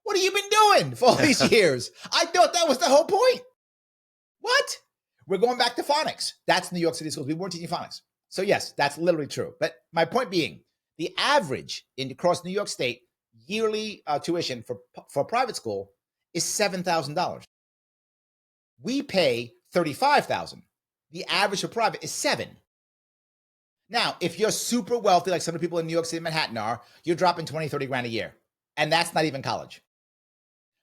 What have you been doing for all these years? I thought that was the whole point. What? We're going back to phonics. That's New York City schools. We weren't teaching phonics. So yes, that's literally true. But my point being, the average across New York State yearly tuition for private school is $7,000. We pay $35,000. The average for private is $7,000. Now, if you're super wealthy, like some of the people in New York City and Manhattan are, you're dropping $20,000-$30,000 a year. And that's not even college.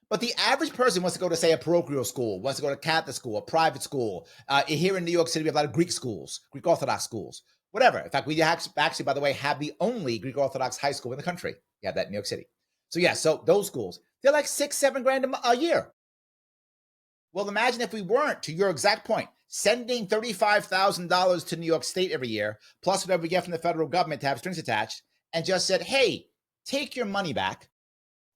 But the average person wants to go to, say, a parochial school, wants to go to Catholic school, a private school. Here in New York City, we have a lot of Greek schools, Greek Orthodox schools, whatever. In fact, we actually, by the way, have the only Greek Orthodox high school in the country. You have that in New York City. So yeah, so those schools, they're like $6,000-$7,000 a year. Well, imagine if we weren't, to your exact point, sending $35,000 to New York State every year, plus whatever we get from the federal government to have strings attached, and just said, hey, take your money back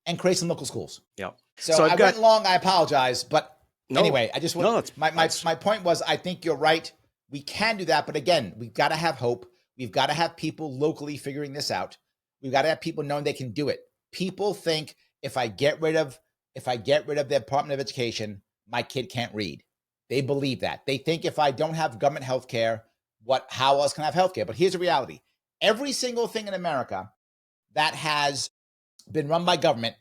and create some local schools. Yeah. So I went long, I apologize. But anyway, I just want my point was, I think you're right. We can do that. But again, we've got to have hope. We've got to have people locally figuring this out. We've got to have people knowing they can do it. People think if I get rid of the Department of Education, my kid can't read. They believe that. They think if I don't have government health care, how else can I have health care? But here's the reality. Every single thing in America that has been run by government,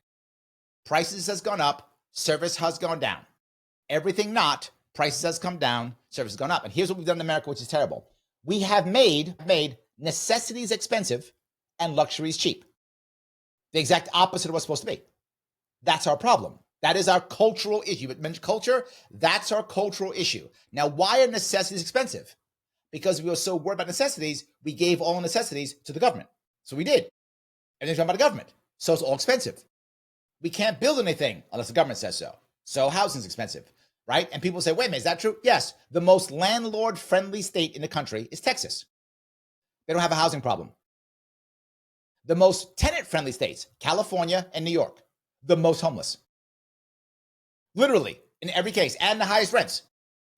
prices has gone up, service has gone down. Everything not, prices has come down, service has gone up. And here's what we've done in America, which is terrible. We have made necessities expensive and luxuries cheap. The exact opposite of what's supposed to be. That's our problem. That is our cultural issue. But mentioned culture, that's our cultural issue. Now, why are necessities expensive? Because we were so worried about necessities, we gave all necessities to the government. So we did. Everything's run by the government. So it's all expensive. We can't build anything unless the government says so. So housing's expensive, right? And people say, wait a minute, is that true? Yes. The most landlord-friendly state in the country is Texas. They don't have a housing problem. The most tenant-friendly states, California and New York, the most homeless. Literally, in every case, and the highest rents.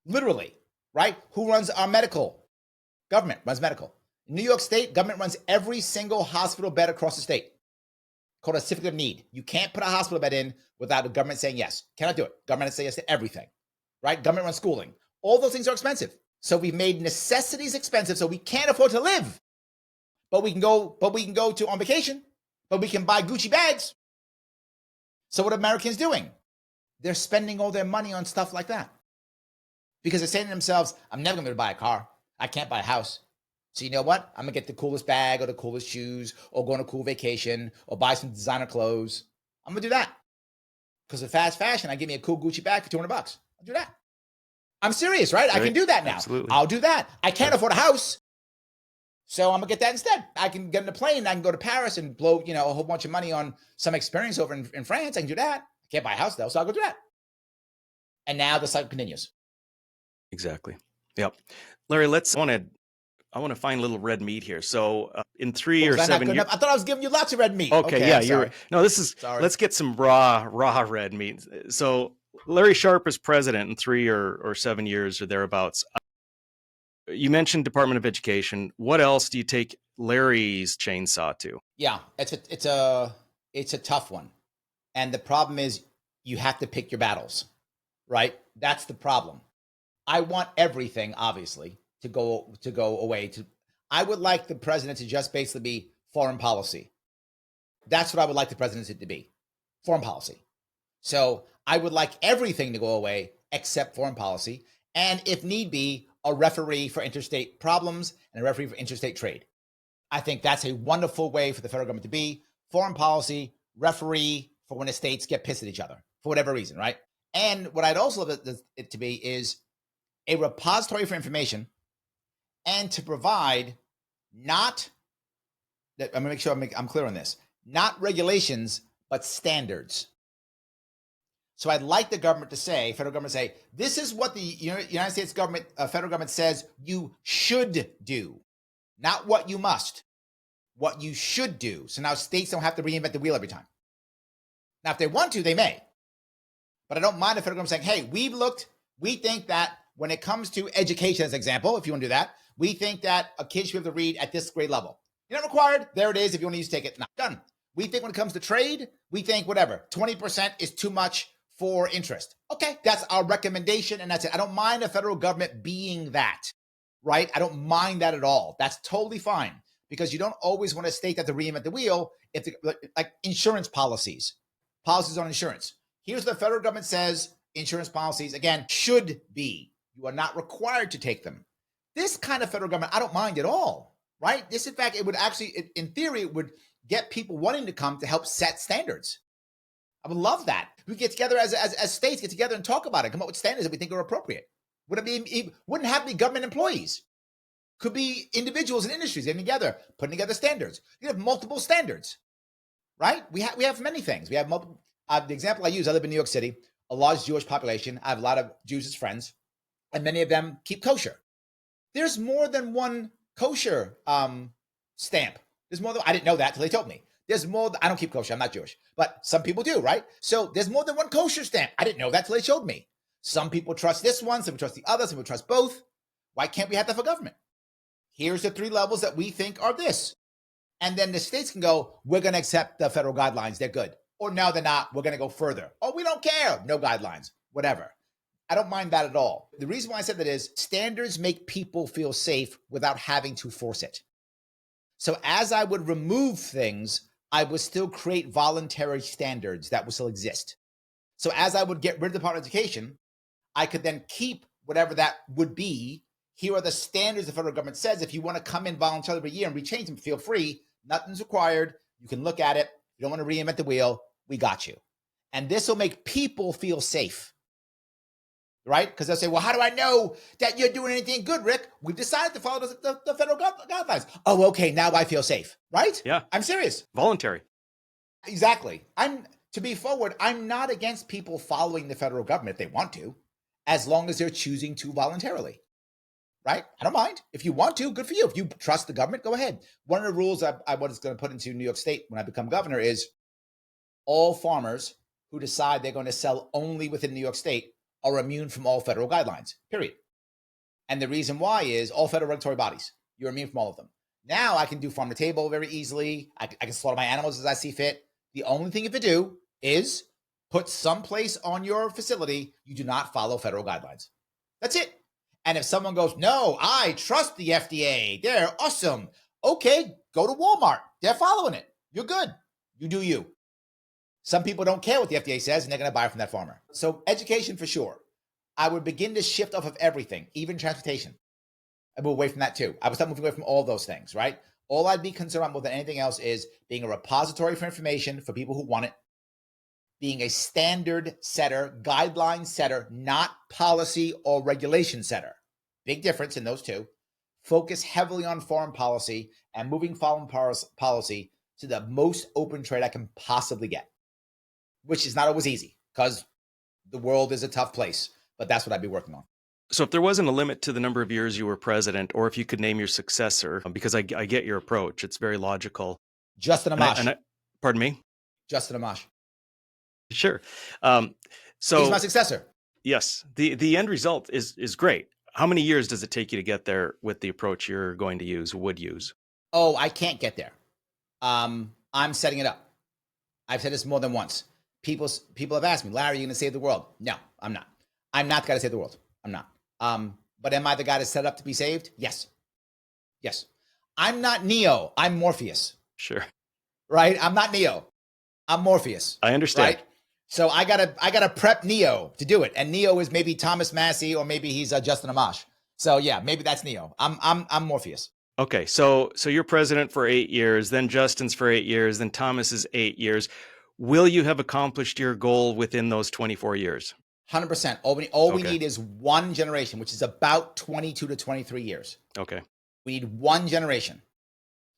Literally, right? Who runs our medical? Government runs medical. In New York State, government runs every single hospital bed across the state. Called a certificate of need. You can't put a hospital bed in without the government saying yes. Cannot do it. Government says yes to everything, right? Government runs schooling. All those things are expensive. So we've made necessities expensive, so we can't afford to live. But we can go to on vacation, but we can buy Gucci bags. So what are Americans doing? They're spending all their money on stuff like that. Because they're saying to themselves, I'm never going to buy a car. I can't buy a house. So you know what? I'm going to get the coolest bag or the coolest shoes or go on a cool vacation or buy some designer clothes. I'm going to do that. Because of fast fashion, I give me a cool Gucci bag for $200. I'll do that. I'm serious, right? I can do that now. Absolutely. I'll do that. I can't afford a house. So I'm going to get that instead. I can get in a plane. I can go to Paris and blow, a whole bunch of money on some experience over in France. I can do that. I can't buy a house though, so I'll go do that. And now the cycle continues. Exactly. Yep. Larry, I want to find a little red meat here. So in 3 or 7 years, I thought I was giving you lots of red meat. Okay, yeah, you're right. No, let's get some raw red meat. So Larry Sharpe is president in 3 or 7 years or thereabouts. You mentioned Department of Education. What else do you take Larry's chainsaw to? Yeah, it's a tough one. And the problem is you have to pick your battles, right? That's the problem. I want everything, obviously, to go away. I would like the president to just basically be foreign policy. That's what I would like the presidency to be, foreign policy. So I would like everything to go away except foreign policy. And if need be, a referee for interstate problems and a referee for interstate trade. I think that's a wonderful way for the federal government to be. Foreign policy, referee for when the states get pissed at each other for whatever reason, right? And what I'd also love it to be is a repository for information and to provide I'm going to make sure I'm clear on this, not regulations, but standards. So I'd like the government to say, federal government say, this is what the United States government, federal government says you should do, not what you must, what you should do. So now states don't have to reinvent the wheel every time. Now, if they want to, they may. But I don't mind the federal government saying, hey, we think that when it comes to education, as an example, if you want to do that, we think that a kid should be able to read at this grade level. You're not required. There it is. If you want to use, take it. Not done. We think when it comes to trade, we think whatever, 20% is too much for interest. Okay, that's our recommendation, and that's it. I don't mind the federal government being that, right? I don't mind that at all. That's totally fine because you don't always want a state that to reinvent the wheel. Like insurance policies on insurance. Here's what the federal government says insurance policies, again, should be. You are not required to take them. This kind of federal government, I don't mind at all, right? This, in fact, it would actually, in theory, it would get people wanting to come to help set standards. I would love that. We get together as states, get together and talk about it, come up with standards that we think are appropriate. Wouldn't have to be government employees. Could be individuals and industries getting together, putting together standards. You have multiple standards, right? We have many things. We have multiple. The example I use, I live in New York City, a large Jewish population. I have a lot of Jews as friends, and many of them keep kosher. There's more than one kosher stamp. There's more than, I didn't know that till they told me. There's more, I don't keep kosher, I'm not Jewish, but some people do, right? So there's more than one kosher stamp. I didn't know that till they showed me. Some people trust this one, some people trust the other, some people trust both. Why can't we have that for government? Here's the 3 levels that we think are this. And then the states can go, we're going to accept the federal guidelines, they're good. Or no, they're not, we're going to go further. Oh, we don't care, no guidelines, whatever. I don't mind that at all. The reason why I said that is standards make people feel safe without having to force it. So as I would remove things, I would still create voluntary standards that would still exist. So as I would get rid of the Department of Education, I could then keep whatever that would be. Here are the standards the federal government says. If you want to come in voluntarily every year and rechange them, feel free. Nothing's required. You can look at it. You don't want to reinvent the wheel. We got you. And this will make people feel safe, right? Because they'll say, well, how do I know that you're doing anything good, Rick? We've decided to follow the federal guidelines. Oh, okay. Now I feel safe, right? Yeah. I'm serious. Voluntary. Exactly. To be forward, I'm not against people following the federal government if they want to, as long as they're choosing to voluntarily, right? I don't mind. If you want to, good for you. If you trust the government, go ahead. One of the rules I was going to put into New York State when I become governor is all farmers who decide they're going to sell only within New York State are immune from all federal guidelines, period. And the reason why is all federal regulatory bodies, you're immune from all of them. Now I can do farm to table very easily. I can slaughter my animals as I see fit. The only thing you have to do is put someplace on your facility you do not follow federal guidelines. That's it. And if someone goes, no, I trust the FDA, they're awesome. Okay, go to Walmart. They're following it. You're good. You do you. Some people don't care what the FDA says, and they're going to buy from that farmer. So education for sure. I would begin to shift off of everything, even transportation. I move away from that too. I would start moving away from all those things, right? All I'd be concerned about more than anything else is being a repository for information for people who want it, being a standard setter, guideline setter, not policy or regulation setter. Big difference in those two. Focus heavily on foreign policy and moving foreign policy to the most open trade I can possibly get, which is not always easy because the world is a tough place, but that's what I'd be working on. So if there wasn't a limit to the number of years you were president, or if you could name your successor, because I get your approach, it's very logical. Justin Amash. Pardon me? Justin Amash. Sure. So he's my successor. Yes. The end result is great. How many years does it take you to get there with the approach you're going to use, would use? Oh, I can't get there. I'm setting it up. I've said this more than once. People have asked me, Larry, are you going to save the world? No, I'm not. I'm not the guy to save the world. I'm not. But am I the guy to set up to be saved? Yes. Yes. I'm not Neo. I'm Morpheus. Sure. Right? I'm not Neo. I'm Morpheus. I understand. Right? So I gotta prep Neo to do it. And Neo is maybe Thomas Massey, or maybe he's Justin Amash. So yeah, maybe that's Neo. I'm Morpheus. Okay. So you're president for 8 years, then Justin's for 8 years, then Thomas is 8 years. Will you have accomplished your goal within those 24 years? 100%. All we need is one generation, which is about 22 to 23 years. Okay. We need one generation.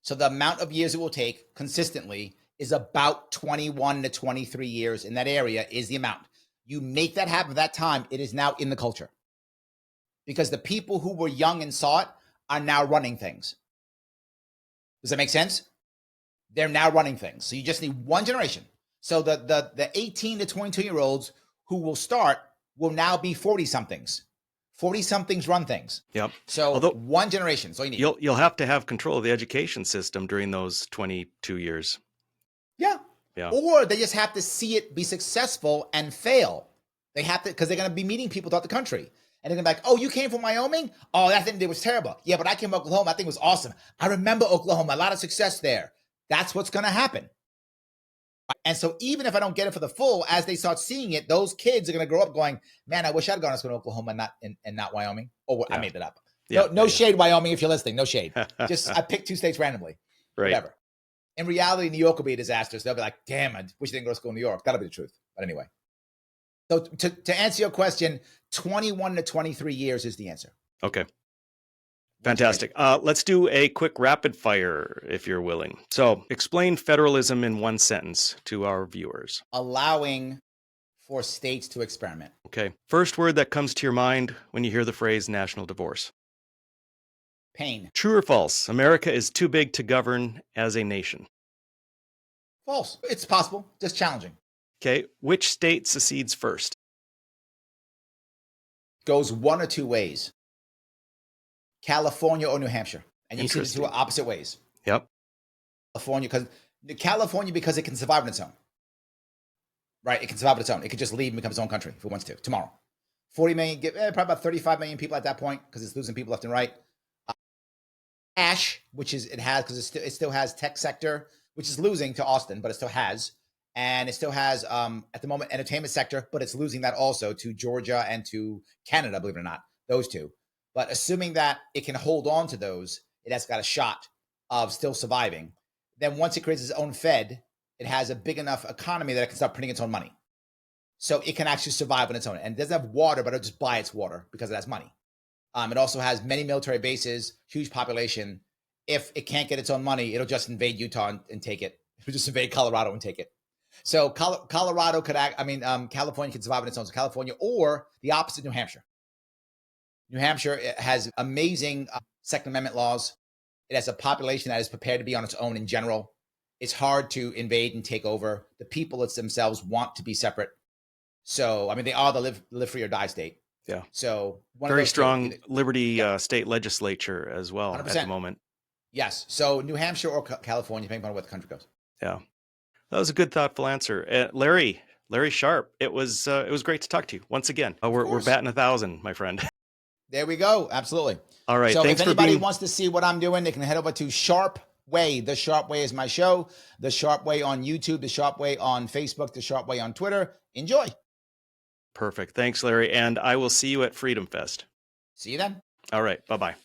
So the amount of years it will take consistently is about 21 to 23 years in that area is the amount. You make that happen at that time, it is now in the culture. Because the people who were young and saw it are now running things. Does that make sense? They're now running things. So you just need one generation. So the 18 to 22-year-olds who will start will now be 40-somethings. 40-somethings run things. Yep. So one generation. So you need. You'll have to have control of the education system during those 22 years. Yeah. Yeah. Or they just have to see it be successful and fail. They have to, because they're going to be meeting people throughout the country. And they're going to be like, oh, you came from Wyoming? Oh, that thing they did was terrible. Yeah, but I came from Oklahoma. That thing was awesome. I remember Oklahoma. A lot of success there. That's what's going to happen. And so even if I don't get it for the full, as they start seeing it, those kids are going to grow up going, man, I wish I'd gone to school in Oklahoma and not Wyoming. Oh, yeah. I made that up. Yeah, no shade, Wyoming, if you're listening. No shade. Just I picked 2 states randomly. Right. Whatever. In reality, New York will be a disaster. So they'll be like, damn, I wish I didn't go to school in New York. That'll be the truth. But anyway. So to answer your question, 21 to 23 years is the answer. Okay. Fantastic. Let's do a quick rapid fire, if you're willing. So explain federalism in one sentence to our viewers. Allowing for states to experiment. Okay. First word that comes to your mind when you hear the phrase national divorce. Pain. True or false? America is too big to govern as a nation. False. It's possible, just challenging. Okay. Which state secedes first? Goes one or two ways. California or New Hampshire. And you see the two opposite ways. Yep. California because it can survive on its own. Right? It can survive on its own. It could just leave and become its own country if it wants to tomorrow. 40 million, probably about 35 million people at that point because it's losing people left and right. Ash, which is it has because it still has tech sector, which is losing to Austin, but it still has. And it still has, at the moment, entertainment sector, but it's losing that also to Georgia and to Canada, believe it or not, those two. But assuming that it can hold on to those, it has got a shot of still surviving. Then once it creates its own Fed, it has a big enough economy that it can start printing its own money. So it can actually survive on its own. And it doesn't have water, but it'll just buy its water because it has money. It also has many military bases, huge population. If it can't get its own money, it'll just invade Utah and take it. It'll just invade Colorado and take it. So Colorado could act, California could survive on its own. So California, or the opposite, New Hampshire. New Hampshire has amazing Second Amendment laws. It has a population that is prepared to be on its own in general. It's hard to invade and take over. The people themselves want to be separate. So, they are the live free or die state. Yeah. So very strong liberty state legislature as well 100%. At the moment. Yes. So New Hampshire or California, depending on where the country goes. Yeah. That was a good, thoughtful answer. Larry Sharpe, it was great to talk to you once again. We're batting 1,000, my friend. There we go. Absolutely. All right. So if anybody wants to see what I'm doing, they can head over to Sharpe Way. The Sharpe Way is my show. The Sharpe Way on YouTube, the Sharpe Way on Facebook, the Sharpe Way on Twitter. Enjoy. Perfect. Thanks, Larry. And I will see you at Freedom Fest. See you then. All right. Bye-bye.